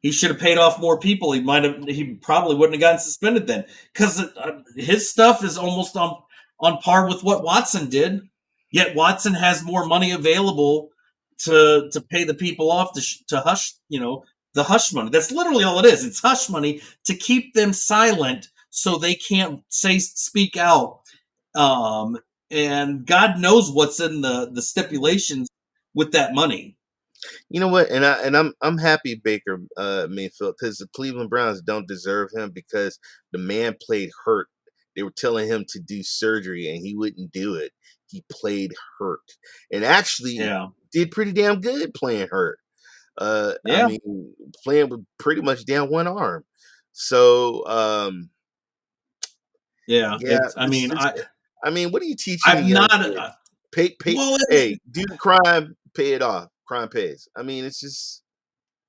He should have paid off more people. He probably wouldn't have gotten suspended then, because his stuff is almost on par with what Watson did. Yet Watson has more money available to pay the people off to hush, the hush money. That's literally all it is. It's hush money to keep them silent so they can't speak out. And God knows what's in the stipulations with that money. You know what? And I'm happy Baker Mayfield, because the Cleveland Browns don't deserve him, because the man played hurt. They were telling him to do surgery and he wouldn't do it. He played hurt and actually did pretty damn good playing hurt. I mean, playing with pretty much down one arm. So I mean, what are you teaching? I'm not pay. Hey, do the crime, pay it off. Crime pays. I mean, it's just.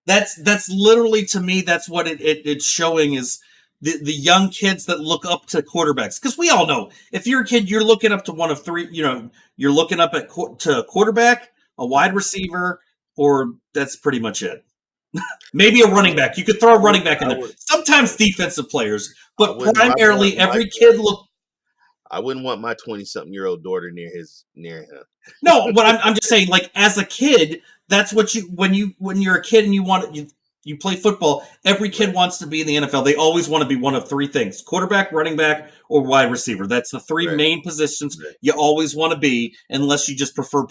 That's literally, to me, that's what it's showing is the young kids that look up to quarterbacks. Because we all know, if you're a kid, you're looking up to one of three. You're looking up to a quarterback, a wide receiver, or that's pretty much it. Maybe a running back. You could throw a running back in there. Sometimes defensive players, but primarily every kid look. I wouldn't want my 20-something-year-old daughter near him. No, but I'm just saying, like, as a kid, that's what when you're a kid and you play football, every kid wants to be in the NFL. They always want to be one of three things: quarterback, running back, or wide receiver. That's the three main positions you always want to be, unless you just prefer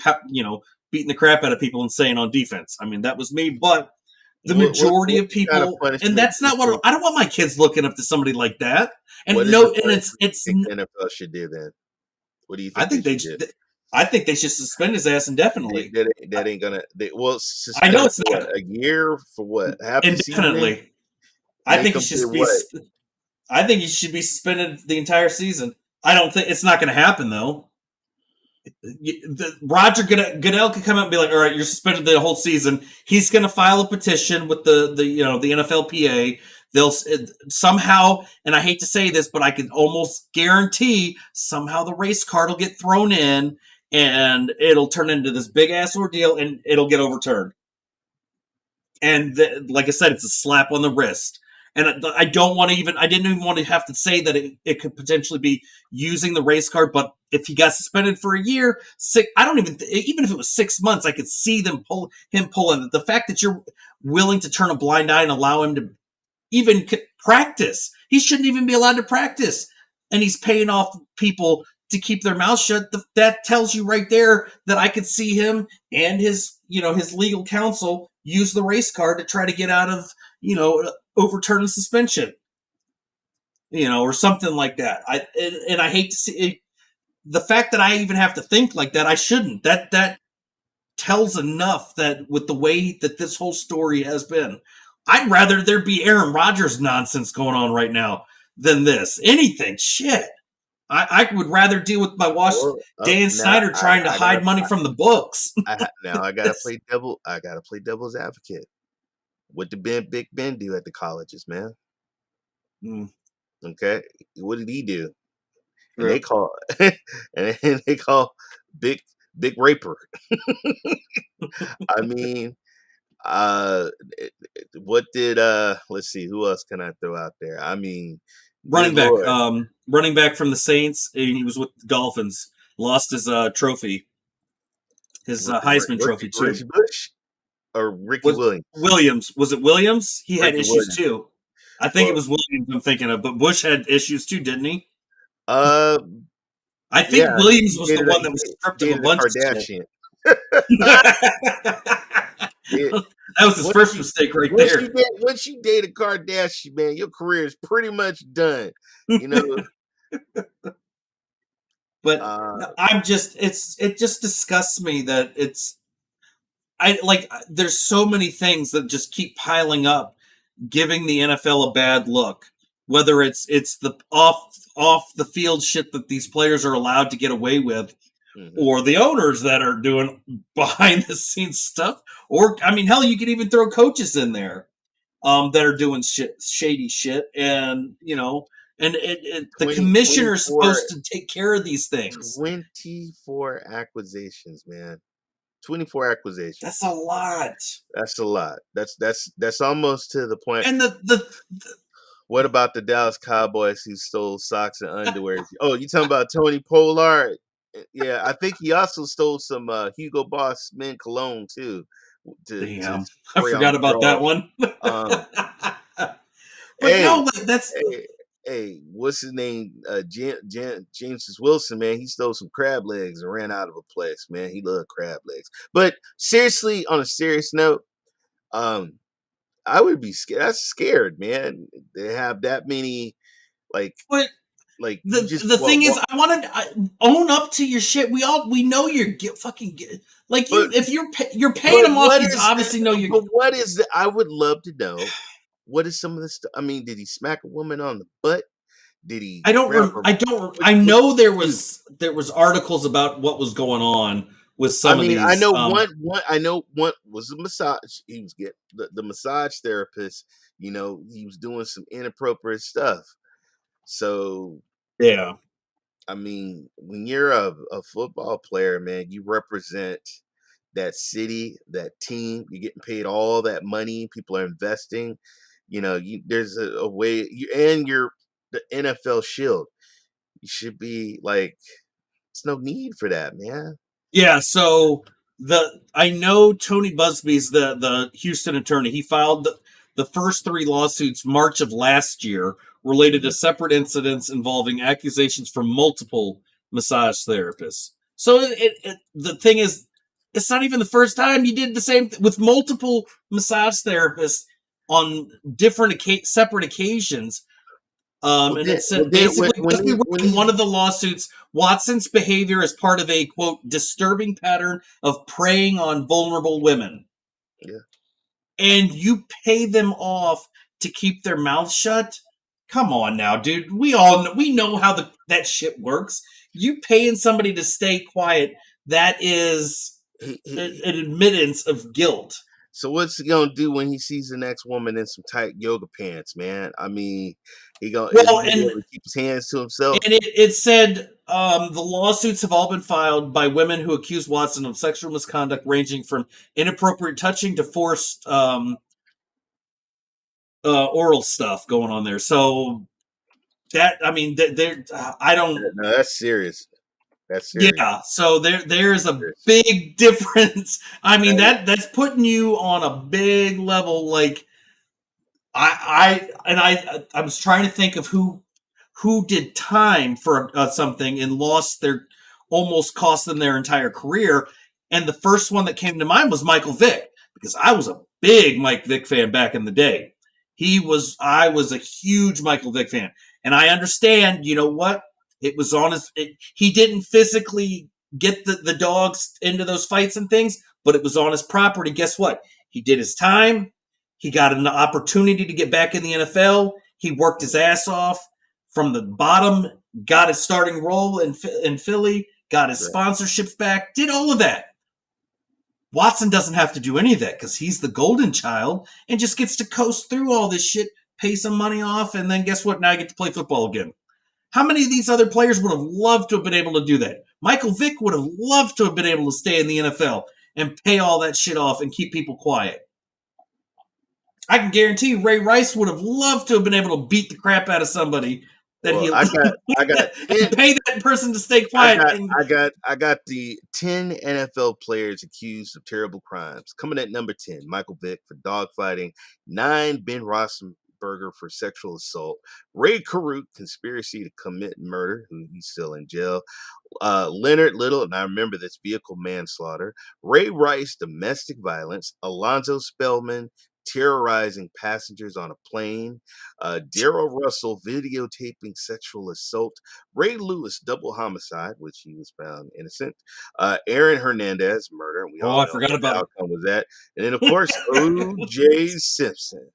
beating the crap out of people and staying on defense. I mean, that was me, but the majority of people, and that's not what I don't want my kids looking up to somebody like that. And it's NFL should do then. What do you think? I think they should suspend his ass indefinitely. That ain't gonna. I know it's not a year for what? Half indefinitely. I think he should be. I think he should be suspended the entire season. I don't think it's not going to happen though. Roger Goodell could come out and be like, "All right, you're suspended the whole season." He's going to file a petition with the NFLPA. They'll somehow, and I hate to say this, but I can almost guarantee somehow the race card will get thrown in, and it'll turn into this big ass ordeal, and it'll get overturned. And like I said, it's a slap on the wrist. And I didn't even want to have to say that it could potentially be using the race card, but if he got suspended for a year, even if it was 6 months, I could see him pulling it. The fact that you're willing to turn a blind eye and allow him to even practice, he shouldn't even be allowed to practice. And he's paying off people to keep their mouth shut. That tells you right there that I could see him and his legal counsel use the race card to try to get out of, overturn the suspension, or something like that. I hate to see it. The fact that I even have to think like that, I shouldn't. That tells enough that with the way that this whole story has been, I'd rather there be Aaron Rodgers nonsense going on right now than this. Anything. Shit. I would rather deal with my Dan Snyder trying to hide money from the books. Now I gotta play devil's advocate. What did Big Ben do at the colleges, man? Okay, what did he do? And they call Big Raper. I mean, what did let's see, who else can I throw out there? I mean, running back from the Saints. He was with the Dolphins. Lost his trophy, his Heisman trophy too. Reggie Bush or Ricky Williams? Was it Williams? He had issues too. I think it was Williams I'm thinking of, but Bush had issues too, didn't he? I think Williams was the one that was stripped of a bunch of shit. That was his first mistake right there. Once you date a Kardashian, man, your career is pretty much done. But I'm just, it just disgusts me that there's so many things that just keep piling up, giving the NFL a bad look. Whether it's the off the field shit that these players are allowed to get away with, or the owners that are doing behind the scenes stuff, or I mean, hell, you could even throw coaches in there that are doing shady shit, and the commissioner is supposed to take care of these things. 24 acquisitions, man. 24 acquisitions. That's a lot. That's a lot. That's almost to the point. And what about the Dallas Cowboys who stole socks and underwear? Oh, you talking about Tony Pollard? Yeah, I think he also stole some Hugo Boss men cologne too. Damn, I forgot about that one. Hey, what's his name? James Wilson, man. He stole some crab legs and ran out of a place, man. He loved crab legs. But seriously, on a serious note, I would be scared. That's scared, man. They have that many, the thing is, I wanted to own up to your shit. We know you're if you're paying them off, you obviously know you're. But what is the? I would love to know. What is some of the stuff? I mean, did he smack a woman on the butt? Did he? I don't. I know there was articles about what was going on with some of these. I know one. I know one was a massage. He was getting the massage therapist. You know, he was doing some inappropriate stuff. So, yeah. I mean, when you're a football player, man, you represent that city, that team. You're getting paid all that money. People are investing. You know, there's a way. You're the NFL shield. You should be like, there's no need for that, man. Yeah, so I know Tony Busby's the Houston attorney. He filed the first 3 lawsuits March of last year related to separate incidents involving accusations from multiple massage therapists. So the thing is, it's not even the first time you did the same with multiple massage therapists on different separate occasions. And it said basically, in one of the lawsuits, Watson's behavior is part of a, quote, disturbing pattern of preying on vulnerable women. Yeah. And you pay them off to keep their mouths shut? Come on now, dude. We know how that shit works. You paying somebody to stay quiet, that is an admittance of guilt. So what's he gonna do when he sees the next woman in some tight yoga pants, man? I mean, is he gonna be able to keep his hands to himself? And it said the lawsuits have all been filed by women who accuse Watson of sexual misconduct ranging from inappropriate touching to forced oral stuff going on there. So that, I mean, I don't. No, that's serious. That's serious. Yeah, so there's a big difference. I mean, that's putting you on a big level. Like I was trying to think of who did time for something and almost cost them their entire career. And the first one that came to mind was Michael Vick, because I was a big Mike Vick fan back in the day. I was a huge Michael Vick fan, and I understand. You know what? It was on he didn't physically get the dogs into those fights and things, but it was on his property. Guess what? He did his time. He got an opportunity to get back in the NFL. He worked his ass off from the bottom, got his starting role in Philly, got his sponsorships back, did all of that. Watson doesn't have to do any of that because he's the golden child and just gets to coast through all this shit, pay some money off, and then guess what? Now I get to play football again. How many of these other players would have loved to have been able to do that? Michael Vick would have loved to have been able to stay in the NFL and pay all that shit off and keep people quiet. I can guarantee you Ray Rice would have loved to have been able to beat the crap out of somebody that I got and pay that person to stay quiet. I got the 10 NFL players accused of terrible crimes. Coming at number 10, Michael Vick for dogfighting, 9, Ben Roethlisberger for sexual assault, Ray Caruth, conspiracy to commit murder, who he's still in jail, Leonard Little, and I remember this, vehicle manslaughter, Ray Rice, domestic violence, Alonzo Spellman, terrorizing passengers on a plane, Daryl Russell, videotaping sexual assault, Ray Lewis, double homicide, which he was found innocent, Aaron Hernandez, murder. We all I forgot about the outcome was that, and then of course O.J. Simpson.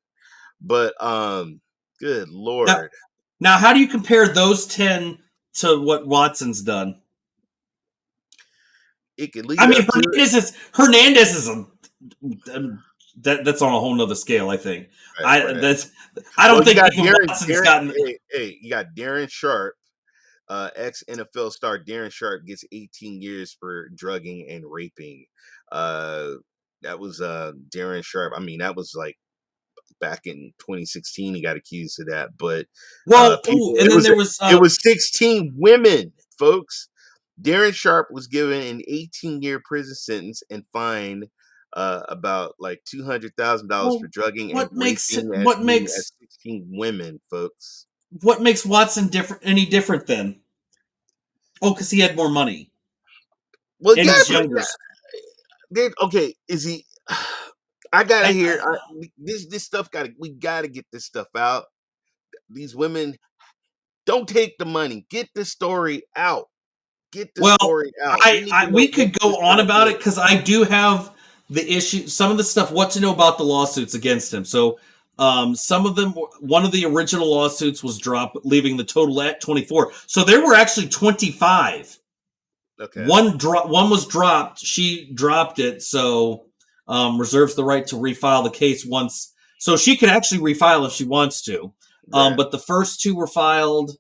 But good Lord. Now, how do you compare those 10 to what Watson's done? It could lead. I mean, Hernandez is that's on a whole nother scale. I think. I don't think Watson's gotten. Hey, you got Darren Sharp, ex NFL star Darren Sharp gets 18 years for drugging and raping. That was Darren Sharp. I mean, that was like back in 2016. He got accused of that, but it was 16 women, folks. Darren Sharp was given an 18-year prison sentence and fined about like $200,000 for drugging and raping 16 women, folks. What makes Watson any different then? Oh, because he had more money. Well, and he's younger. Okay, is he? I gotta hear this stuff. We gotta get this stuff out. These women don't take the money. Get the story out. Get the story out. We could go on about it because I do have the issue. Some of the stuff. What to know about the lawsuits against him? So, some of them. One of the original lawsuits was dropped, leaving the total at 24. So there were actually 25 Okay. One was dropped. She dropped it, so reserves the right to refile the case once. So she can actually refile if she wants to. Right. But the first two were filed,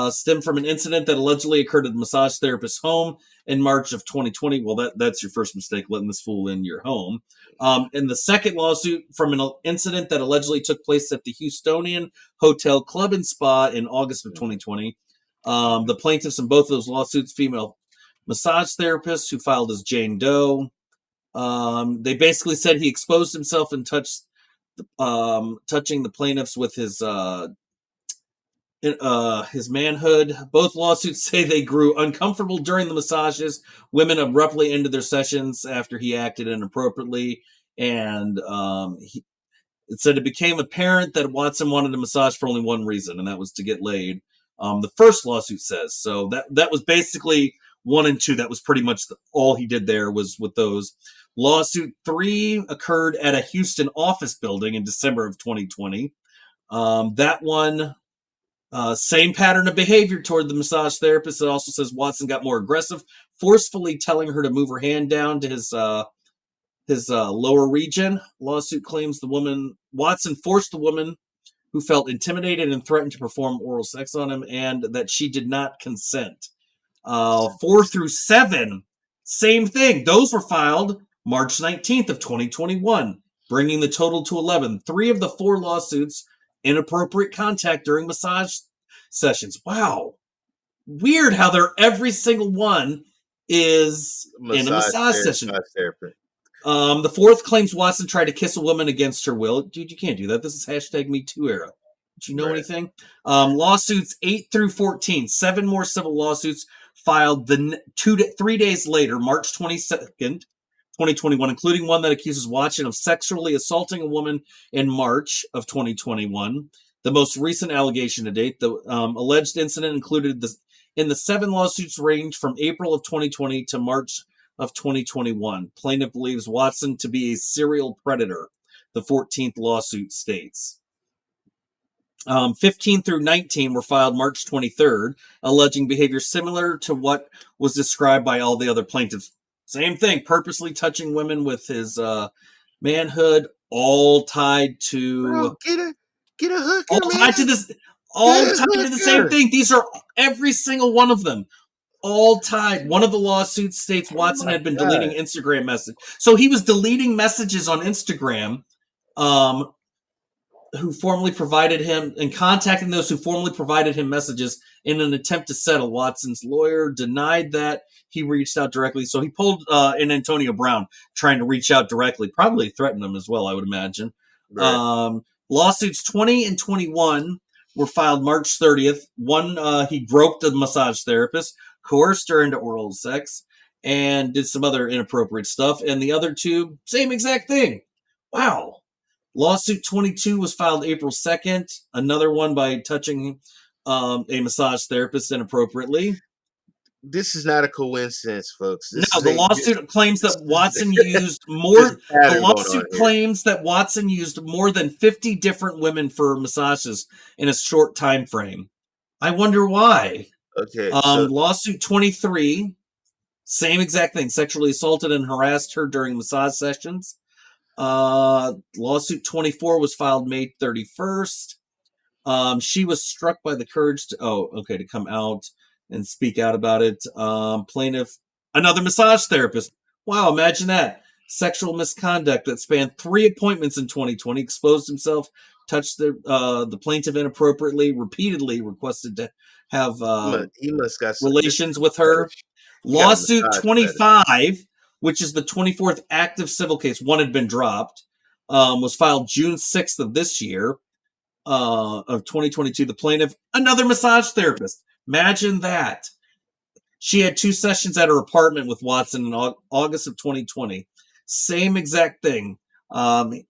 stem from an incident that allegedly occurred at the massage therapist's home in March of 2020. Well, that's your first mistake, letting this fool in your home. And the second lawsuit from an incident that allegedly took place at the Houstonian Hotel Club and Spa in August of 2020. The plaintiffs in both of those lawsuits, female massage therapist who filed as Jane Doe. They basically said he exposed himself and touching the plaintiffs with his manhood. Both lawsuits say they grew uncomfortable during the massages. Women abruptly ended their sessions after he acted inappropriately, and it said it became apparent that Watson wanted a massage for only one reason, and that was to get laid. The first lawsuit says so. That was basically 1 and 2. That was pretty much all he did there was with those. Lawsuit 3 occurred at a Houston office building in December of 2020. That one, same pattern of behavior toward the massage therapist. It also says Watson got more aggressive, forcefully telling her to move her hand down to his lower region. Lawsuit claims Watson forced the woman who felt intimidated and threatened to perform oral sex on him, and that she did not consent. 4 through 7, same thing. Those were filed March 19th of 2021, bringing the total to 11. 3 of the 4 lawsuits, inappropriate contact during massage sessions. Wow. Weird how every single one is in a massage session. Therapist. The 4th claims Watson tried to kiss a woman against her will. Dude, you can't do that. This is #MeToo era. Did you know anything? Lawsuits 8 through 14, 7 more civil lawsuits filed 3 days later, March 22nd, 2021, including one that accuses Watson of sexually assaulting a woman in March of 2021. The most recent allegation to date, the alleged incident included in the 7 lawsuits range from April of 2020 to March of 2021. Plaintiff believes Watson to be a serial predator, the 14th lawsuit states. 15 through 19 were filed March 23rd, alleging behavior similar to what was described by all the other plaintiffs. Same thing, purposely touching women with his manhood, all tied to... Bro, get a hooker, all tied to this, all tied to the same thing. These are every single one of them. All tied. One of the lawsuits states Watson had been deleting Instagram messages. So he was deleting messages on Instagram, who formerly provided him, and contacting those who formerly provided him messages in an attempt to settle. Watson's lawyer denied that he reached out directly. So he pulled in Antonio Brown, trying to reach out directly, probably threatened him as well, I would imagine. Right. Lawsuits 20 and 21 were filed March 30th. One, he groped the massage therapist, coerced her into oral sex, and did some other inappropriate stuff. And the other 2, same exact thing. Wow. Lawsuit 22 was filed April 2nd. Another one by touching a massage therapist inappropriately. This is not a coincidence, folks. The lawsuit claims that Watson used more. The lawsuit claims that Watson used more than 50 different women for massages in a short time frame. I wonder why. Okay. Lawsuit 23, same exact thing. Sexually assaulted and harassed her during massage sessions. Lawsuit 24 was filed May 31st. She was struck by the courage to come out and speak out about it. Plaintiff, another massage therapist. Wow, imagine that. Sexual misconduct that spanned 3 appointments in 2020, exposed himself, touched the plaintiff inappropriately, repeatedly requested to have he must got relations with her. Lawsuit 25, which is the 24th active civil case, one had been dropped, was filed June 6th of this year, of 2022. The plaintiff, another massage therapist. Imagine that. She had 2 sessions at her apartment with Watson in August of 2020. Same exact thing. The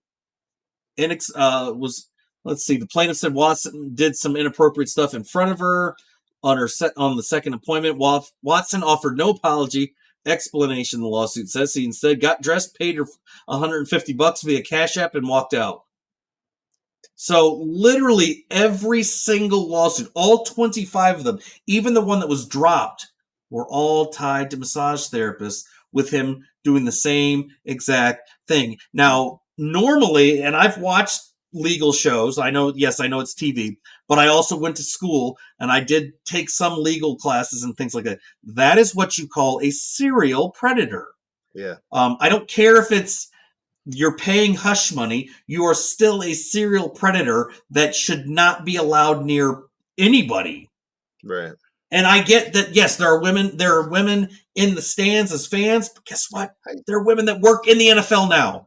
plaintiff said Watson did some inappropriate stuff in front of her on the second appointment. Watson offered no apology, explanation, the lawsuit says. He instead got dressed, paid her $150 via Cash App, and walked out. So literally every single lawsuit, all 25 of them, even the one that was dropped, were all tied to massage therapists with him doing the same exact thing. Now, normally, and I've watched legal shows. I know it's TV, but I also went to school and I did take some legal classes and things like that. That is what you call a serial predator. Yeah. I don't care if you're paying hush money, you are still a serial predator that should not be allowed near anybody. Right. And I get that, yes, there are women in the stands as fans, but guess what? There are women that work in the NFL now.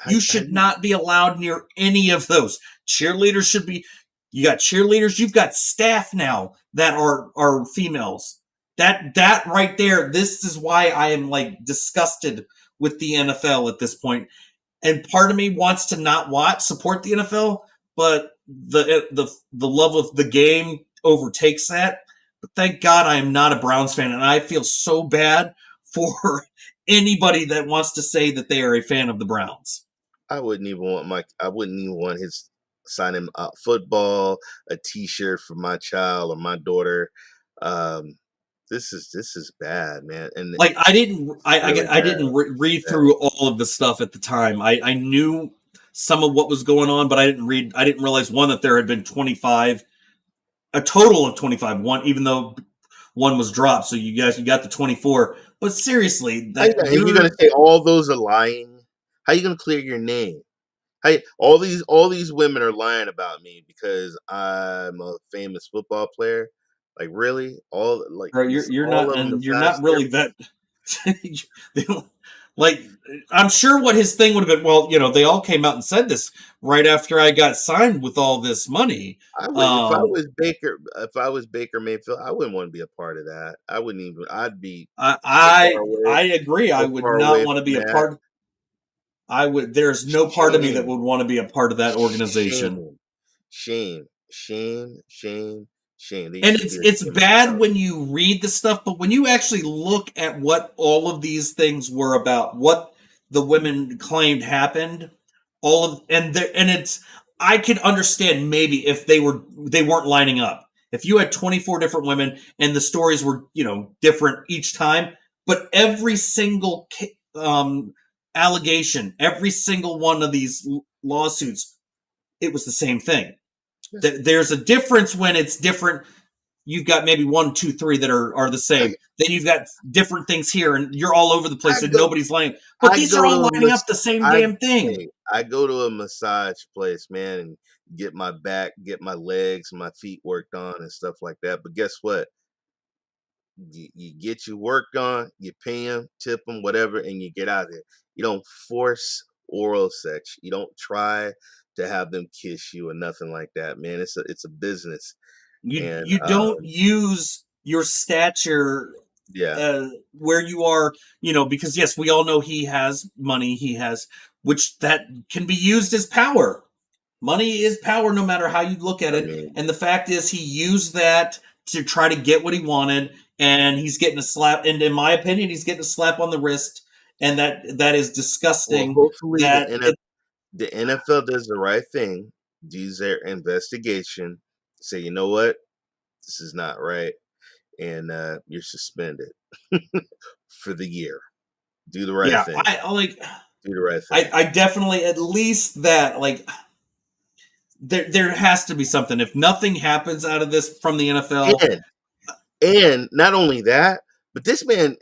You should not be allowed near any of those. Cheerleaders should be. You got cheerleaders. You've got staff now that are females. That right there. This is why I am like disgusted with the NFL at this point. And part of me wants to not support the NFL, but the love of the game overtakes that. But thank God I am not a Browns fan, and I feel so bad for anybody that wants to say that they are a fan of the Browns. I wouldn't even want his sign him football, a T-shirt for my child or my daughter. This is bad, man. And like I didn't read through all of the stuff at the time. I knew some of what was going on, but I didn't realize one that there had been 25, a total of 25. One, even though one was dropped, so you got the 24. But seriously, you're gonna say all those are lying? How you gonna clear your name? Hey, all these women are lying about me because I'm a famous football player. Like really, bro, you're not, and you're not really that. Like, I'm sure what his thing would have been. Well, they all came out and said this right after I got signed with all this money. I would, if I was Baker Mayfield, I wouldn't want to be a part of that. I wouldn't even. I'd be. I agree. I would not want to be a part. There's no part of me that would want to be a part of that organization. Shame. And it's bad when you read the stuff, but when you actually look at what all of these things were about, what the women claimed happened, I could understand maybe if they weren't lining up. If you had 24 different women and the stories were, different each time, but every single allegation, every single one of these lawsuits, it was the same thing. There's a difference when it's different. You've got maybe 1, 2, 3 that are the same. Then you've got different things here, and you're all over the place, and nobody's lining. But these are all lining up the same damn thing. I go to a massage place, man, and get my back, get my legs, my feet worked on, and stuff like that. But guess what? You get your work on, you pay them, tip them, whatever, and you get out of there. You don't force oral sex. You don't try to have them kiss you or nothing like that, man. It's a business. You don't use your stature where you are, because yes, we all know he has money, which that can be used as power. Money is power no matter how you look at it. And the fact is he used that to try to get what he wanted, and he's getting a slap, and in my opinion, he's getting a slap on the wrist, and that is disgusting. Well, hopefully the NFL does the right thing, does their investigation, say, you know what, this is not right, and you're suspended for the year. Do the right thing. Do the right thing. I definitely, at least that, there has to be something. If nothing happens out of this from the NFL, and not only that, but this man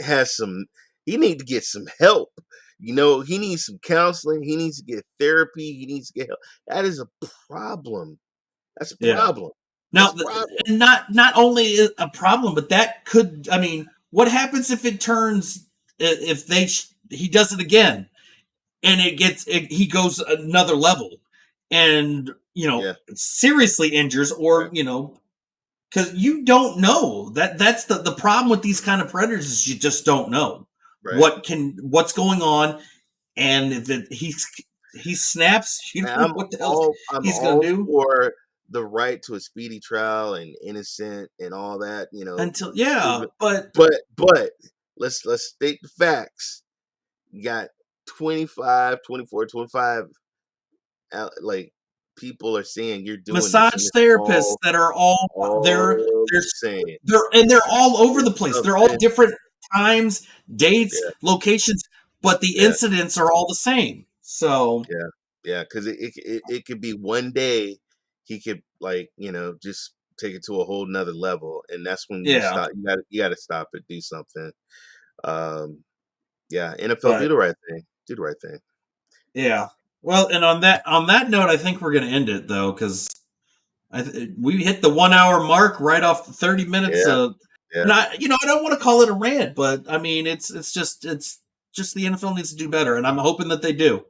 he needs to get some help. He needs some counseling. He needs to get therapy. He needs to get help. That is a problem. That's a problem. Now, not only a problem, but that could. I mean, what happens if it turns? If he does it again, and he goes another level, and seriously injures, or because you don't know that's the problem with these kind of predators is you just don't know what's going on, and if he snaps, you don't know what the hell he's going to do. For the right to a speedy trial and innocent and all that, until but let's state the facts. You got 25, 24, 25 people are saying you're doing massage therapists that are all there. saying. They're all over the place. They're all different times, dates, Yeah. locations, but the incidents are all the same. So yeah, because it could be one day he could just take it to a whole nother level, and that's when you stop. You got to stop it. Do something. NFL, do the right thing. Do the right thing. Yeah. Well, and on that note, I think we're going to end it though, because we hit the 1 hour mark right off the 30 minutes. Yeah. And I don't want to call it a rant, but I mean, it's just the NFL needs to do better, and I'm hoping that they do.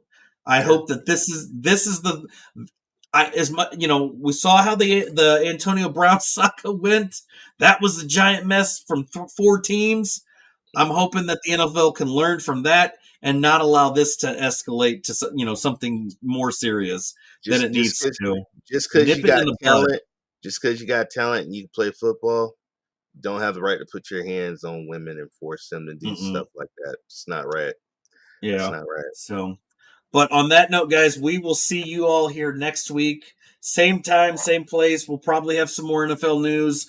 I hope that this is the. As much we saw how the Antonio Brown saga went. That was a giant mess from 4 teams. I'm hoping that the NFL can learn from that and not allow this to escalate to something more serious than it needs to. Just because you got talent, just because you got talent and you can play football, don't have the right to put your hands on women and force them to do stuff like that. It's not right. Yeah, it's not right. So. But on that note, guys, we will see you all here next week. Same time, same place. We'll probably have some more NFL news.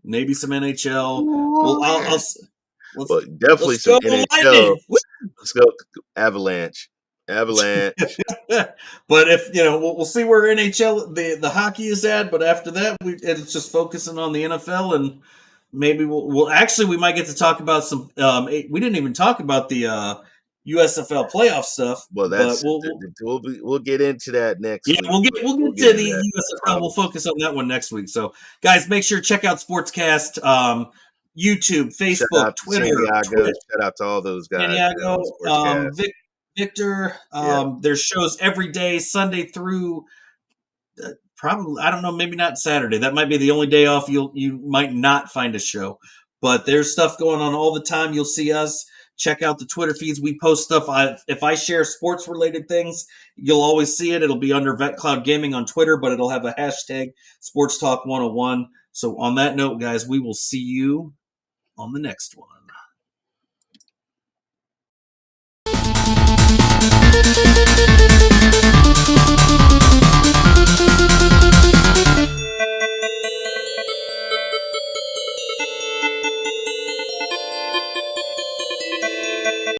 Maybe some NHL. Definitely some NHL. Let's go Avalanche. But if we'll see where NHL the hockey is at. But after that, it's just focusing on the NFL, and maybe we might get to talk about some. We didn't even talk about the USFL playoff stuff. Well, we'll get into that next week. We'll get to the USFL. We'll focus on that one next week. So, guys, make sure to check out Sportscast, YouTube, Facebook, Twitter. Shout out to all those guys. Santiago, Victor. There's shows every day, Sunday through probably, I don't know, maybe not Saturday. That might be the only day off you might not find a show. But there's stuff going on all the time. You'll see us. Check out the Twitter feeds. We post stuff. If I share sports-related things, you'll always see it. It'll be under VetCloud Gaming on Twitter, but it'll have a hashtag Sports Talk 101. So on that note, guys, we will see you on the next one.